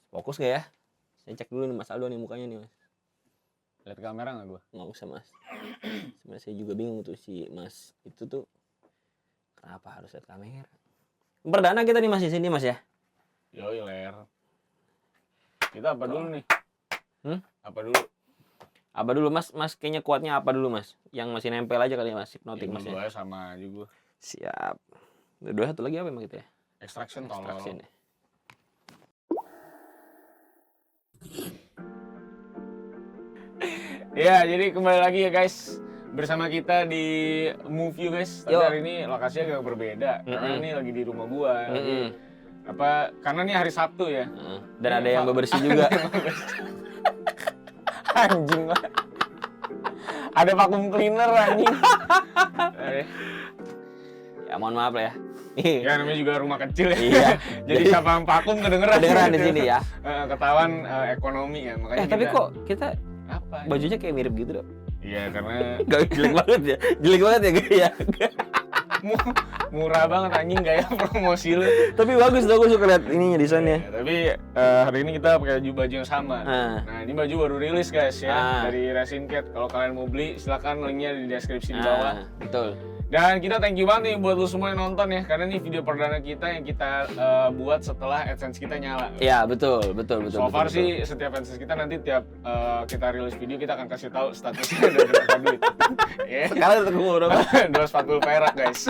Fokus gak ya? Saya cek dulu nih Mas Aldo nih mukanya nih Mas. Lihat kamera nggak gua? Nggak usah Mas. Sebenarnya saya juga bingung tuh si Mas itu tuh kenapa harus lihat kamera. Perdana kita nih Mas di sini Mas ya. Yoi ler. Kita apa dulu nih? Apa dulu? Apa dulu Mas? Mas kayaknya kuatnya apa dulu Mas? Yang masih nempel aja kali ya Mas, hipnotik Mas ya. Dua sama juga. Siap. Dua satu lagi apa emang gitu ya? Extraction tolong. Extraction ya. Ya, jadi kembali lagi ya guys bersama kita di Movie guys. Tapi hari ini lokasinya agak berbeda karena ini lagi di rumah gua. Karena ini hari Sabtu ya. Dan ada yang bebersih juga. Anjing lah. Ada vacuum cleaner anjing. Ya mohon maaf lah ya. Ya namanya juga rumah kecil ya. Iya. Jadi siapa yang vacuum kedengeran di sini ya. Ketahuan ekonomi ya makanya. Tapi kok kita apa? Bajunya kayak mirip gitu dong. Iya karena Gak jelek banget ya. Jelek banget ya gaya. Murah banget anjing gaya promosi lu. Tapi bagus tuh, aku suka lihat ininya desainnya. Ya, tapi hari ini kita pakai baju yang sama. Nah ini baju baru rilis guys ya dari Resin Cat. Kalau kalian mau beli silakan linknya di deskripsi di bawah. Betul. Dan kita thank you banget nih buat lu semua yang nonton ya, karena ini video perdana kita yang kita buat setelah AdSense kita nyala. Iya betul. So far sih setiap AdSense kita nanti tiap kita rilis video kita akan kasih tahu statusnya udah berapa duit. Sekarang udah keburu berapa? 240 perak guys.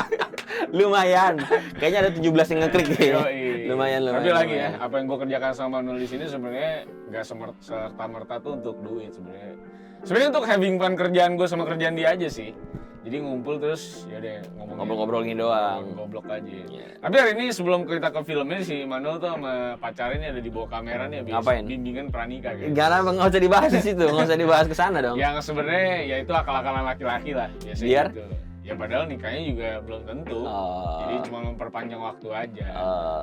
Lumayan. Kayaknya ada 17 yang ngeklik ya. Lumayan. Tapi lagi ya, apa yang gue kerjakan sama nulis ini sebenarnya nggak serta-merta tuh untuk duit sebenarnya. Sebenarnya untuk having fun kerjaan gue sama kerjaan dia aja sih. Jadi ngumpul terus ya deh ngobrol-ngobrolin doang. Goblok aja. Yeah. Tapi hari ini sebelum kita ke filmnya si Manuel tuh sama pacarnya ada di bawah kamera nih habis bimbingan pranikah gitu. Nggak usah dibahas di situ, nggak usah dibahas ke sana dong. Yang sebenarnya ya itu akal-akalan laki-laki lah biasanya. Biar gitu. Ya padahal nikahnya juga belum tentu. Jadi cuma memperpanjang waktu aja.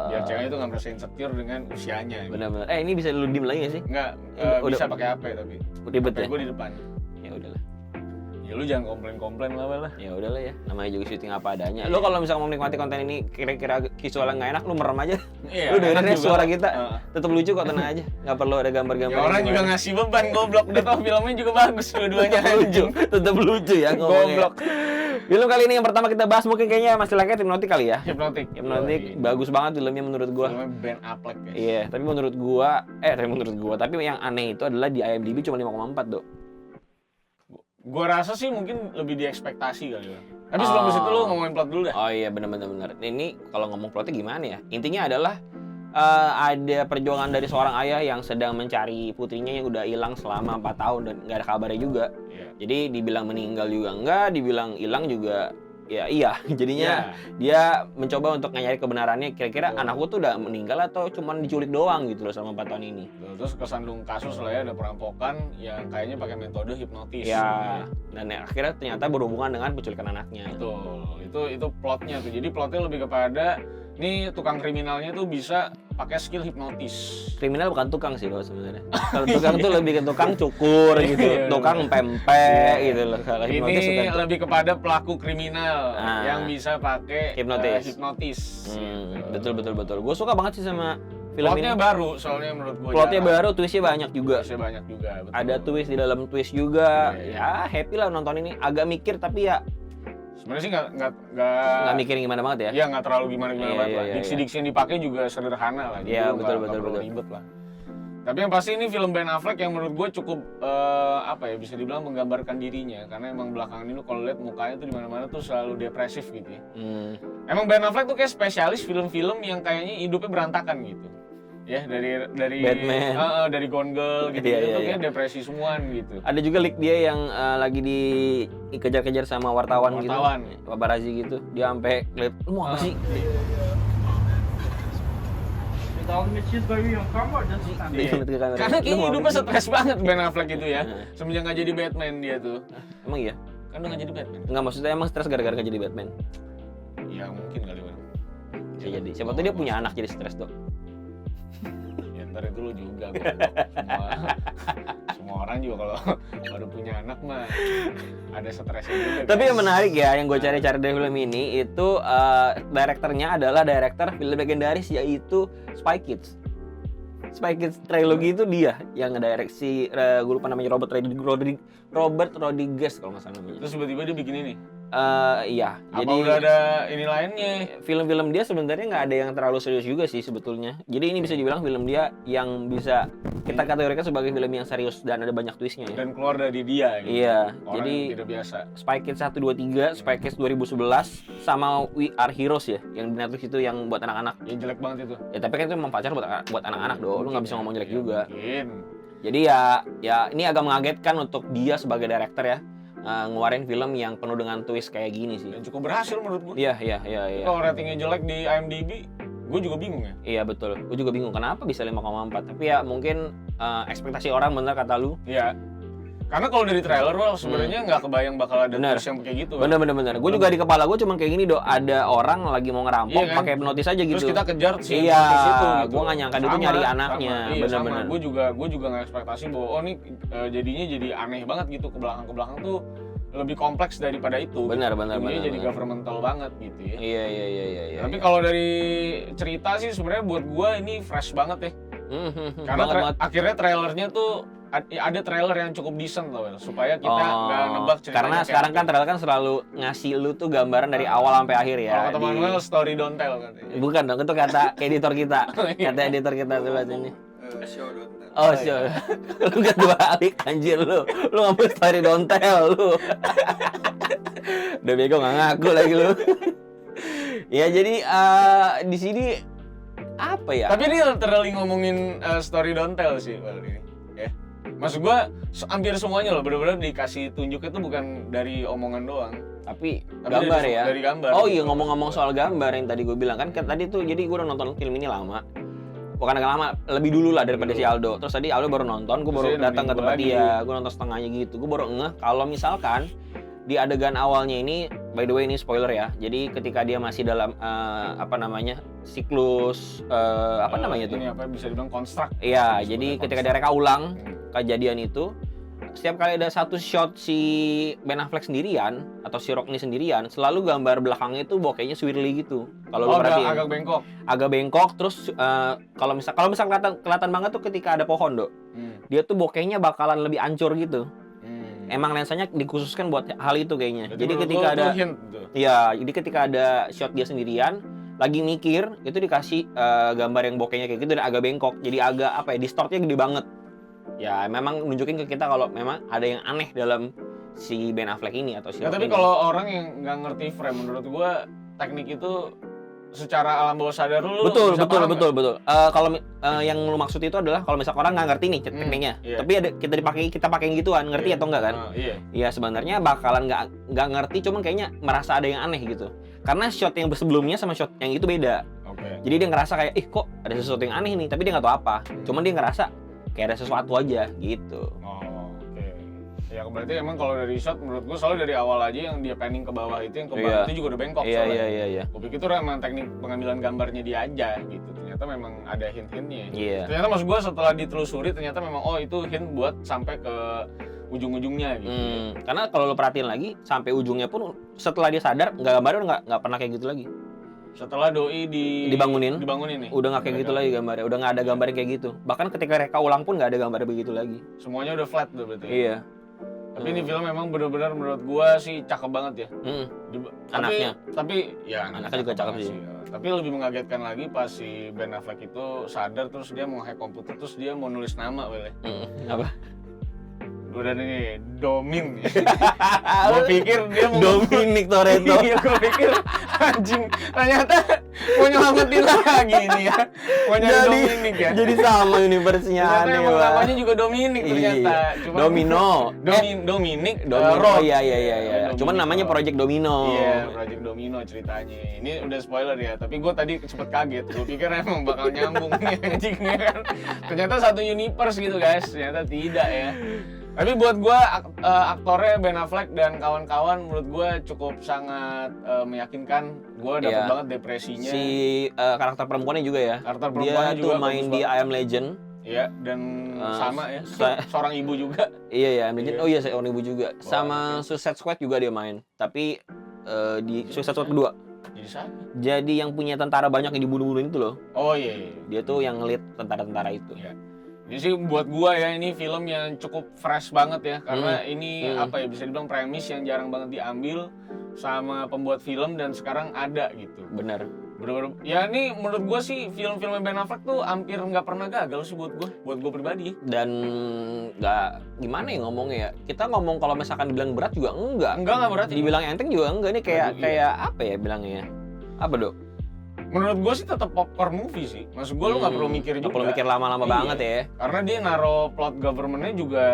Biar ceweknya itu nggak merasa insecure dengan usianya. Benar-benar. Ini bisa lu diem lagi nggak sih? Nggak, bisa pakai HP tapi. Ribet ya? Gue di depan. Ya udahlah. Ya lu jangan komplain lah. Ya udahlah ya, namanya juga syuting apa adanya. Lu kalau misalnya mau menikmati konten ini kira-kira visualnya nggak enak, lu merem aja. Iya, lu dengerin aja suara kita. Tetap lucu kok, tenang aja. Nggak perlu ada gambar-gambar. Ya orang juga ngasih beban goblok. Udah tau filmnya juga bagus dua-duanya lucu. Tetap lucu ya ngomongnya. Goblok. Film kali ini yang pertama kita bahas mungkin kayaknya masih lagi hipnotik kali ya. Hipnotik bagus banget filmnya menurut gua. Filmnya Ben Affleck guys. Iya, tapi menurut gua tapi yang aneh itu adalah di IMDb cuma 5,4 Dok. Gua rasa sih mungkin lebih diekspektasi kali ya. Tapi sebelum situ lu ngomongin plot dulu dah. Oh iya benar. Ini kalau ngomong plotnya gimana ya? Intinya adalah ada perjuangan dari seorang ayah yang sedang mencari putrinya yang udah hilang selama 4 tahun dan nggak ada kabarnya juga. Yeah. Jadi dibilang meninggal juga enggak, dibilang hilang juga ya iya. Jadinya dia mencoba untuk nyari kebenarannya kira-kira anakku tuh udah meninggal atau cuma diculik doang gitu loh selama 4 tahun ini. Terus kesandung kasus lah ya, ada perampokan yang kayaknya pakai metode hipnotis. Ya, dan akhirnya ternyata berhubungan dengan penculikan anaknya. Betul. Itu plotnya tuh. Jadi plotnya lebih kepada nih tukang kriminalnya tuh bisa pakai skill hipnotis. Kriminal bukan tukang sih kalau sebenarnya. Kalau tukang tuh lebih ke tukang cukur gitu, tukang pempek gitu loh. Kalau hipnotis ini lebih kepada pelaku kriminal yang bisa pakai hipnotis. Gitu. Betul. Gue suka banget sih sama film plotnya ini. Baru soalnya menurut gue. Plotnya baru, twistnya banyak juga. Betul. Ada twist di dalam twist juga. Ya happy lah nonton ini. Agak mikir tapi ya. Sebenarnya sih nggak mikirin gimana banget ya? Iya nggak terlalu gimana banget lah. Diksi-diksi yang dipakai juga sederhana lah. Iya betul. Ribet lah. Tapi yang pasti ini film Ben Affleck yang menurut gue cukup bisa dibilang menggambarkan dirinya karena emang belakangan ini kalau lihat mukanya tuh di mana-mana tuh selalu depresif gitu ya. Emang Ben Affleck tuh kayak spesialis film-film yang kayaknya hidupnya berantakan gitu. Ya dari Batman. Dari Gone Girl gitu itu kayak depresi semuaan gitu. Ada juga leak dia yang lagi dikejar-kejar sama wartawan gitu. Paparazzi gitu. Dia sampai ngeliat, "Lu mau apa sih?" Karena kayaknya hidupnya stres banget Ben Affleck itu ya. Semenjak nggak jadi Batman dia tuh. Emang iya? Kan udah nggak jadi Batman. Enggak, maksudnya emang stres gara-gara nggak jadi Batman. Ya mungkin kali Bang. Bisa jadi. Siapa tahu dia punya anak jadi stres Dok. Ntar itu lu juga semua orang juga kalau baru punya anak mah ada stresnya juga. Tapi yang menarik ya yang gue cari-cari dari film ini itu direkturnya adalah direktur film legendaris yaitu Spy Kids. Spy Kids trilogy itu dia yang ngedirect si gue lupa namanya Robert Rodriguez kalau nggak salah namanya. Terus tiba-tiba dia bikin ini. Iya. Apa Jadi udah ada ini lainnya? film-film dia sebenarnya nggak ada yang terlalu serius juga sih sebetulnya. Jadi ini bisa dibilang film dia yang bisa kita kategorikan sebagai film yang serius dan ada banyak twistnya ya. Dan keluar dari dia. Gitu. Iya. Orang Jadi yang tidak biasa. Spy Kids 1, 2, 3, Spy Kids 2011 sama We Are Heroes ya, yang di Netflix itu yang buat anak-anak. Ya jelek banget itu. Ya tapi kan itu memang pacar buat anak-anak dong. Lu nggak bisa ngomong jelek juga. Mungkin. Jadi ya ini agak mengagetkan untuk dia sebagai director ya. Ngeluarin film yang penuh dengan twist kayak gini sih. Dan cukup berhasil menurut gue. Iya. Kalau ratingnya jelek di IMDb, gue juga bingung ya. Iya betul. Gue juga bingung kenapa bisa 5,4. Tapi ya mungkin ekspektasi orang bener kata lu. Iya. Karena kalau dari trailer sebenarnya nggak kebayang bakal ada twist yang kayak gitu. Bener. Gue juga di kepala gue cuma kayak gini ada orang lagi mau ngerampok pakai notis aja gitu. Terus kita kejar sih iya, itu. Gitu. Gue nggak nyangka dia tuh nyari anaknya. Iya, Bener-bener. Gue juga nggak ekspektasi bahwa nih jadinya jadi aneh banget gitu ke belakang tuh lebih kompleks daripada itu. Benar. Jadi governmental banget gitu ya. Iya. Tapi kalau dari cerita sih sebenarnya buat gue ini fresh banget ya. Karena akhirnya trailernya tuh ada trailer yang cukup decent loh, supaya kita nggak nebak ceritanya. Karena sekarang kan trailer kan selalu ngasih lu tuh gambaran dari awal sampai akhir ya. Kalau kata Manuel, story don't tell katanya. Bukan dong, itu kata editor kita. Kata editor kita coba sini. Show don't tell. Oh, show. Lu gak balik anjir lu. Lu ngomong story don't tell lu. Udah bego nggak ngaku lagi lu. Ya jadi di sini apa ya? Tapi ini literally ngomongin story don't tell sih Bal ini. Ya. Maksud gua hampir semuanya loh benar-benar dikasih tunjuknya tuh bukan dari omongan doang. Tapi gambar ya. Dari gambar. Oh iya, ngomong-ngomong soal gambar yang tadi gue bilang kan tadi tuh jadi gue udah nonton film ini lama. Bukan agak lama, lebih dulu lah daripada si Aldo. Terus tadi Aldo baru nonton, gue baru datang ke tempat dia, gue nonton setengahnya gitu. Gue baru ngeh kalau misalkan di adegan awalnya ini, by the way ini spoiler ya. Jadi ketika dia masih dalam siklus apa namanya tuh? Ini apa bisa dibilang konstruk. Iya, jadi ketika dia reka ulang kejadian itu, setiap kali ada satu shot si Ben Affleck sendirian atau si Rock ini sendirian, selalu gambar belakangnya itu bokehnya swirly gitu. Kalau lu perhatiin. Agak bengkok. Agak bengkok, terus kalau misal kelihatan banget tuh ketika ada pohon, Dok. Dia tuh bokehnya bakalan lebih ancur gitu. Emang lensanya dikhususkan buat hal itu kayaknya. Jadi ketika ada jadi ketika ada shot dia sendirian lagi mikir, itu dikasih gambar yang bokehnya kayak gitu dan agak bengkok. Jadi agak distortnya gede banget. Ya memang nunjukin ke kita kalau memang ada yang aneh dalam si Ben Affleck ini atau si Rock tapi ini. Kalau orang yang nggak ngerti frame, menurut gua teknik itu secara alam bawah sadar lu betul. Kalau yang lu maksud itu adalah kalau misalkan orang nggak ngerti nih tekniknya, tapi ada kita pakai gituan, ngerti atau enggak kan? Iya sebenarnya bakalan nggak ngerti, cuman kayaknya merasa ada yang aneh gitu. Karena shot yang sebelumnya sama shot yang itu beda. Jadi dia ngerasa kayak kok ada sesuatu yang aneh nih, tapi dia nggak tahu apa. Cuman dia ngerasa kayak ada sesuatu aja gitu. Ya berarti emang kalau dari shot menurut gue soalnya dari awal aja yang dia panning ke bawah itu yang ke bawah itu juga udah bengkok soalnya. Iya. Gue pikir itu emang teknik pengambilan gambarnya dia aja gitu. Ternyata memang ada hint-hintnya. Ternyata maksud gue setelah ditelusuri ternyata memang itu hint buat sampai ke ujung-ujungnya gitu. Karena kalau lo perhatiin lagi sampai ujungnya pun setelah dia sadar gambarnya nggak pernah kayak gitu lagi. Setelah doi dibangunin nih. Udah nggak kayak gitu lagi gambarnya, udah nggak ada gambar kayak gitu. Bahkan ketika reka ulang pun nggak ada gambar begitu lagi. Semuanya udah flat tuh berarti. Iya. Tapi ini film memang benar-benar menurut gua sih cakep banget ya. Anaknya. Tapi ya anaknya juga cakep sih. Tapi lebih mengagetkan lagi pas si Ben Affleck itu sadar terus dia mau hack komputer terus dia mau nulis nama Apa? Udah nih Domin. Gue pikir dia mau Dominic Toretto. Iya, gue pikir anjing. Ternyata mau nyelamatin lagi ini ya. Mau nyari Dominic ya. Jadi sama universe-nya aneh. Namanya juga Dominic ternyata. Cuma Domino. Dominic. Iya. Cuman namanya Project Domino. Iya, Project Domino ceritanya. Ini udah spoiler ya. Tapi gue tadi sempet kaget. Gue pikir emang bakal nyambung nih anjingnya kan. Ternyata satu universe gitu guys. Ternyata tidak ya. Tapi buat gue aktornya Ben Affleck dan kawan-kawan menurut gue cukup sangat meyakinkan. Gue dapet banget depresinya. Si karakter perempuannya juga ya. Karakter perempuannya dia tuh main di I Am Legend. Iya, dan sama ya. Seorang ibu juga. Iya ya, I Am Legend. Oh iya, seorang ibu juga. Sama Suicide Squad juga dia main. Tapi di Suicide Squad kedua. Jadi Bisa. Jadi yang punya tentara banyak yang dibunuh-bunuhin itu loh. Oh iya. Dia tuh yang ngelit tentara-tentara itu. Iya. Jadi sih buat gua ya ini film yang cukup fresh banget ya karena ini apa ya bisa dibilang premis yang jarang banget diambil sama pembuat film dan sekarang ada gitu. Bener. Bener-bener. Ya ini menurut gua sih film-film Ben Affleck tuh hampir nggak pernah gagal sih buat gua pribadi. Dan nggak gimana ya ngomongnya ya. Kita ngomong kalau misalkan dibilang berat juga enggak. Enggak berat. Dibilang enteng juga enggak. Ini kayak apa ya bilangnya ya? Apa Dok? Menurut gue sih tetap popcorn movie sih. Maksud gue lu nggak perlu mikir juga. Nggak perlu mikir lama-lama banget ya. Karena dia naro plot government-nya juga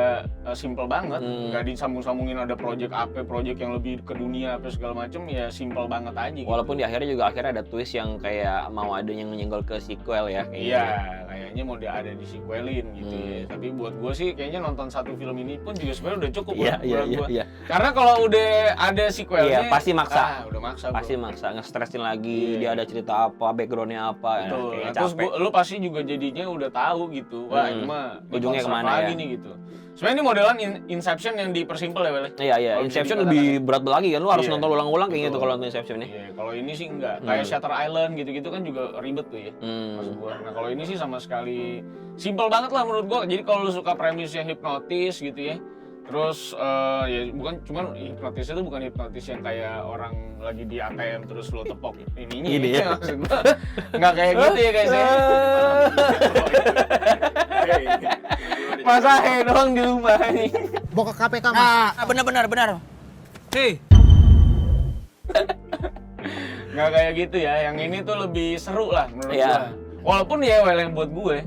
simple banget. Nggak disambung-sambungin ada project apa, project yang lebih ke dunia apa segala macem. Ya simple banget aja gitu. Walaupun di akhirnya ada twist yang kayak mau ada yang nyenggol ke sequel ya. Iya, kayaknya mau dia ada di sequelin gitu ya. Tapi buat gue sih kayaknya nonton satu film ini pun juga sebenarnya udah cukup Iya. Karena kalau udah ada sequelnya, pasti maksa. Udah maksa. Pasti maksa, nge-stressin lagi. Dia ada cerita apa, backgroundnya apa. Betul. Kayak Terus capek. lu pasti juga jadinya udah tahu gitu. Wah, ini mah ujungnya kemana lagi ya? nih gitu. Sebenarnya ini modelan Inception yang dipersimpel ya, Bel. Iya. Inception lebih berat lagi kan. Lu harus nonton ulang-ulang kayaknya tuh kalau nonton Inception nih. Iya, kalau ini sih enggak. Kayak Shutter Island gitu-gitu kan juga ribet tuh ya. Maksud gua. Nah, kalau ini sih sama sekali simple banget lah menurut gua. Jadi kalau lu suka premis yang hipnotis gitu ya. Terus ya bukan cuman hipnotisnya itu bukan hipnotis yang kayak orang lagi di ATM terus lo tepok ininya Ini ya. Maksud gua enggak kayak gitu ya guys ya. Masa doang di rumah nih. Mau ke KPK Mas. Benar. Hei. Nggak kayak gitu ya, yang ini tuh lebih seru lah menurut Iya. gua. Walaupun ya yang buat gue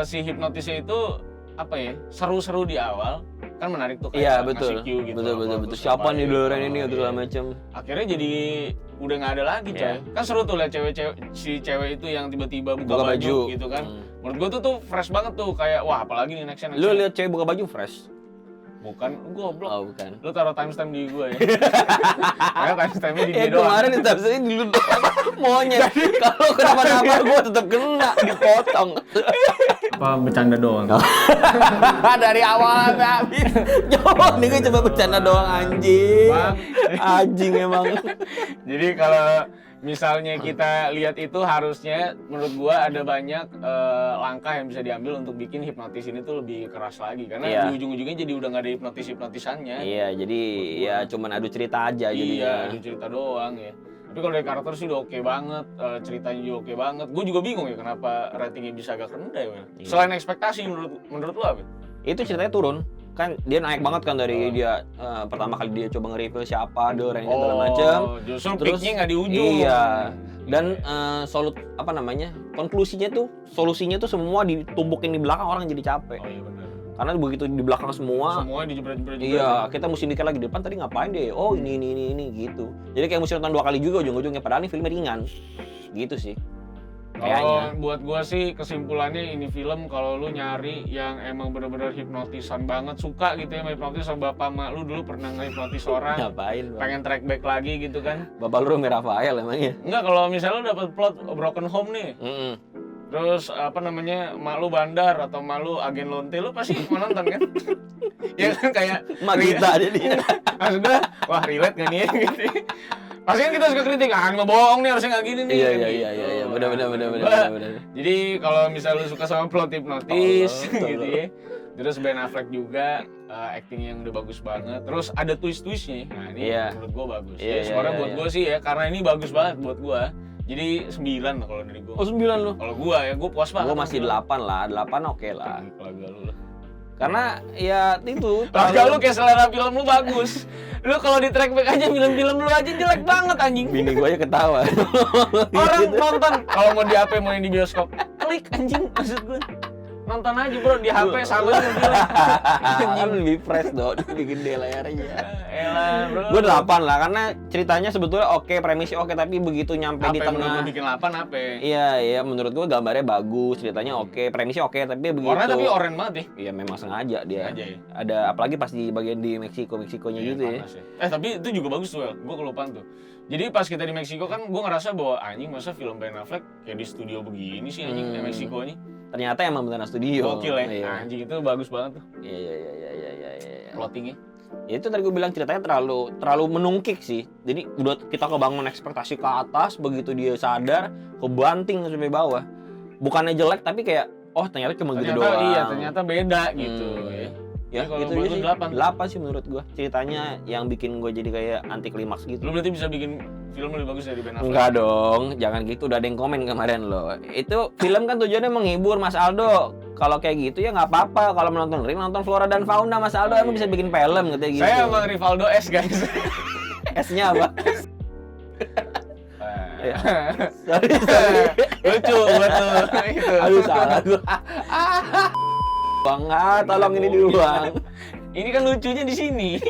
si hipnotisnya itu apa ya, seru-seru di awal kan menarik tuh Iya, kayak betul. ngasih cue gitu. Betul. Siapa nih duluan ini atau segala macam. Akhirnya jadi udah nggak ada lagi coy. Kan seru tuh lihat si cewek itu yang tiba-tiba buka baju gitu kan. Menurut gua tuh fresh banget tuh kayak wah apalagi nih next. Lu lihat cewek buka baju fresh? Bukan, goblok. Oh, bukan. Lu taruh timestamp di gua ya. Kayak timestampnya di dia doang. Kemarin di timestamp di lu doang. Monyet. Kalau kenapa-napa gua tetap kena, dipotong. Apa bercanda doang? Dari awal sampai habis. Jauh nih gue coba bercanda doang anjing. Anjing emang. Jadi kalau misalnya kita lihat itu harusnya menurut gua ada banyak langkah yang bisa diambil untuk bikin hipnotis ini tuh lebih keras lagi karena di ujung-ujungnya jadi udah nggak ada hipnotisannya. Iya, jadi ya cuman adu cerita aja jadinya. Iya, adu cerita doang ya. Tapi kalau dari karakter sih udah oke banget, ceritanya juga oke banget. Gue juga bingung ya kenapa ratingnya bisa agak rendah ya. Iya. Selain ekspektasi menurut lu apa? Itu ceritanya turun. Kan dia naik banget kan dari dia pertama kali dia coba nge-review siapa, The Rain segala macam. Justru peaknya nggak di ujung. Iya. Dan konklusinya tuh, solusinya tuh semua ditumpukin di belakang orang jadi capek. Oh iya benar. Karena begitu di belakang semua dijebret-jebret. Iya, kita mesti mikir lagi di depan tadi ngapain deh. Oh, ini gitu. Jadi kayak mesti nonton 2 kali juga ujung-ujungnya padahal ini filmnya ringan. Gitu sih. Kalau buat gua sih kesimpulannya ini film kalau lu nyari yang emang bener-bener hipnotisan banget, suka gitu ya hipnotis sama bapak mak lu dulu pernah ngehipnotis orang. Ngapain, Bang? Pengen track back lagi gitu kan. Bapak lu Rumi Rafael emangnya? Enggak, kalau misalnya lu dapet plot broken home nih. Terus mak lu bandar atau mak lu agen lonte, lu pasti mau nonton kan? Ya kan kayak Mak kita jadi. Maksud gue, wah relate gak nih gitu. Pasti kan kita suka kritik, nggak bohong nih harusnya nggak gini nih. Iya, benar. Jadi kalau misalnya lu suka sama plot hipnotis gitu ya. Terus Ben Affleck juga acting yang udah bagus banget. Terus ada twist-twistnya. Nah ini menurut gue bagus. Jadi sebenarnya buat gue sih ya, karena ini bagus banget buat gue. Jadi 9 lah kalau dari gue. Oh 9 lu? Kalau gue ya, gue puas banget. Gue masih 8 lah, 8 oke lah. Kelaga lu lah. Karena ya itu. Kelaga lu kayak selera film lu bagus. Lu kalau di track back aja film-film lu aja jelek banget anjing. Bini gue aja ketawa. Orang nonton kalau mau di HP mau yang di bioskop, klik anjing maksud gue. Nonton aja bro di HP sama aja gila. Kan lebih fresh dong, bikin gede layarnya. Elah bro. Gue 8 lah karena ceritanya sebetulnya oke, premisnya oke, tapi begitu nyampe di tengah. Apa bikin 8 apa? Iya, menurut gue gambarnya bagus, ceritanya oke, premisnya oke, tapi begitu. Warnanya tapi oranye banget ya. Iya memang sengaja dia. Sengaja ya. Ada apalagi pas di bagian di Meksikonya gitu ya. Tapi itu juga bagus tuh, gue kelupaan tuh. Jadi pas kita di Meksiko kan gue ngerasa bahwa anjing masa film Ben Affleck kayak di studio begini sih anjing di Meksikonya. Ternyata emang beneran studio. Gokil ya. Iya. Anjing itu bagus banget tuh. Iya. Plottingnya. Ya itu tadi gue bilang ceritanya terlalu menungkik sih. Jadi udah kita kebangun ekspektasi ke atas, begitu dia sadar kebanting sampai bawah. Bukannya jelek tapi kayak ternyata cuma gitu doang. Iya, ternyata beda gitu ya. Ya kalau gitu menurut sih. lu 8 sih menurut gua. Ceritanya yang bikin gua jadi kayak anti klimaks gitu. Lu berarti bisa bikin film lebih bagus dari Ben Affleck? Enggak dong, jangan gitu. Udah ada yang komen kemarin loh. Itu film kan tujuannya menghibur Mas Aldo. Kalau kayak gitu ya nggak apa-apa. Kalau menonton Ring, nonton Flora dan Fauna. Mas Aldo emang bisa bikin film gitu. Saya emang Rivaldo S guys. S-nya apa? Ya. Sorry. Lucu betul itu. Aduh salah gua. Bang, tolong ini dulu bang. Ini kan lucunya di sini.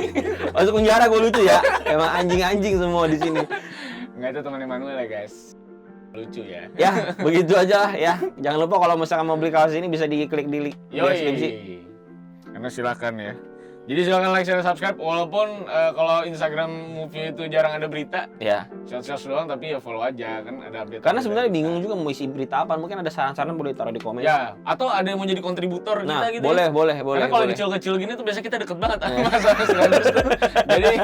Masuk penjara gua lucu ya. Emang anjing-anjing semua di sini. Enggak, itu teman Emmanuel ya guys. Lucu ya. Ya, begitu aja lah ya. Jangan lupa kalau misalkan mau beli kaos ini bisa diklik di deskripsi. Karena silakan ya. Jadi silakan like, share, subscribe. Walaupun kalau Instagram movie itu jarang ada berita, Ya. short doang, tapi ya follow aja kan ada update. Karena sebenarnya bingung juga mau isi berita apa. Mungkin ada saran-saran boleh taruh di komen. Ya, atau ada yang mau jadi kontributor Nah, kita gitu. boleh. Karena kalau boleh. kecil-kecil gini tuh biasanya kita deket banget sama masalah Seratus tuh. Jadi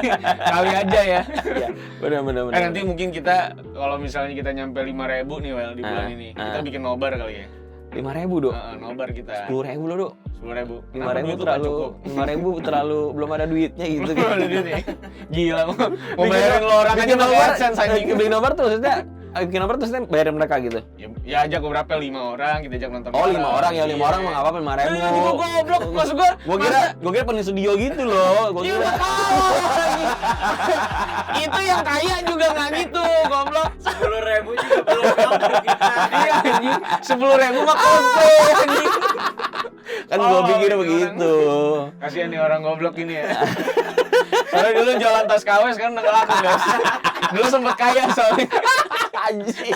kali aja ya. Ya, benar. Nanti mungkin kita kalau misalnya kita nyampe 5.000 nih Wel di bulan ini, kita bikin nobar kali ya. 5.000 Dok. Nobar kita. 10.000 loh Dok. 10.000. 5.000 terlalu belum ada duitnya gitu. Belum ada duitnya. Gila mau bayarin lo orang aja pakai AdSense anjing. Bikin nobar tuh maksudnya bayarin mereka gitu. Ya ajak berapa 5 orang kita ajak nonton. 5 orang ya 5 orang mah enggak apa-apa 5.000. Gua goblok maksud gua. Gua kira penuh studio gitu loh. Gua kira. Itu yang kaya juga nggak gitu, goblok. 10.000 juga belum mampu kita. Iya anjing. 10.000 mah konten anjing. Kan gua pikir begitu. Kasihan nih orang goblok ini ya. Soalnya dulu jualan tas KW sekarang udah nggak laku guys. Dulu sempet kaya soalnya. Anjing.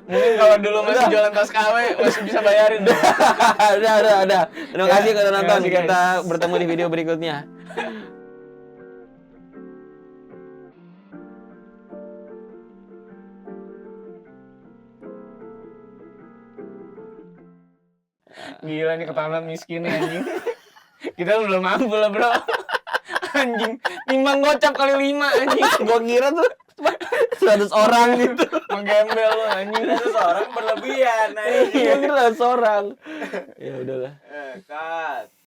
Mungkin kalau dulu masih jualan tas KW masih bisa bayarin. Udah. Terima kasih karena nonton. Terima kasih, Kita bertemu di video berikutnya. Gila nih ketahuan miskin nih anjing. Kita belum mampu lah bro. Anjing, timbang gocap kali 5 anjing. Gua kira tuh 100 orang gitu. Menggembel lo anjing. 100 orang berlebihan. Gua kira 100 orang. Ya udahlah. Cut.